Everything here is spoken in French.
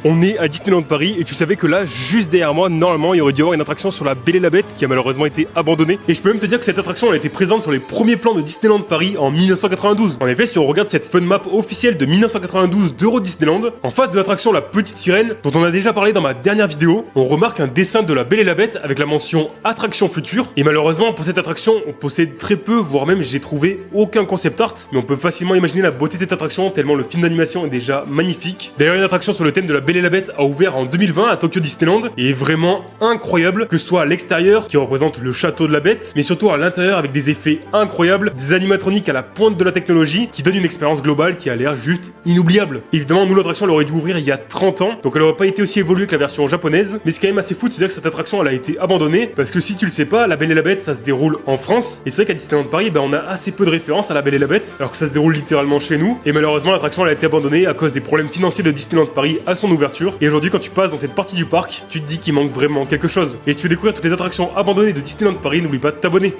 On est à Disneyland Paris et tu savais que là, juste derrière moi, normalement, il y aurait dû y avoir une attraction sur la Belle et la Bête qui a malheureusement été abandonnée. Et je peux même te dire que cette attraction elle a été présente sur les premiers plans de Disneyland Paris en 1992. En effet, si on regarde cette fun map officielle de 1992 d'Euro Disneyland, en face de l'attraction La Petite Sirène, dont on a déjà parlé dans ma dernière vidéo, on remarque un dessin de la Belle et la Bête avec la mention attraction future. Et malheureusement, pour cette attraction, on possède très peu, voire même j'ai trouvé aucun concept art. Mais on peut facilement imaginer la beauté de cette attraction tellement le film d'animation est déjà magnifique. D'ailleurs, une attraction sur le thème de la Belle et la Bête a ouvert en 2020 à Tokyo Disneyland et est vraiment incroyable, que ce soit à l'extérieur qui représente le château de la Bête, mais surtout à l'intérieur avec des effets incroyables, des animatroniques à la pointe de la technologie qui donnent une expérience globale qui a l'air juste inoubliable. Évidemment, nous l'attraction elle aurait dû ouvrir il y a 30 ans, donc elle aurait pas été aussi évoluée que la version japonaise, mais c'est quand même assez fou de se dire que cette attraction elle a été abandonnée, parce que si tu le sais pas, la Belle et la Bête ça se déroule en France, et c'est vrai qu'à Disneyland Paris, on a assez peu de références à la Belle et la Bête, alors que ça se déroule littéralement chez nous, et malheureusement l'attraction elle a été abandonnée à cause des problèmes financiers de Disneyland Paris à son ouverture, et aujourd'hui quand tu passes dans cette partie du parc, tu te dis qu'il manque vraiment quelque chose. Et si tu veux découvrir toutes les attractions abandonnées de Disneyland Paris, n'oublie pas de t'abonner.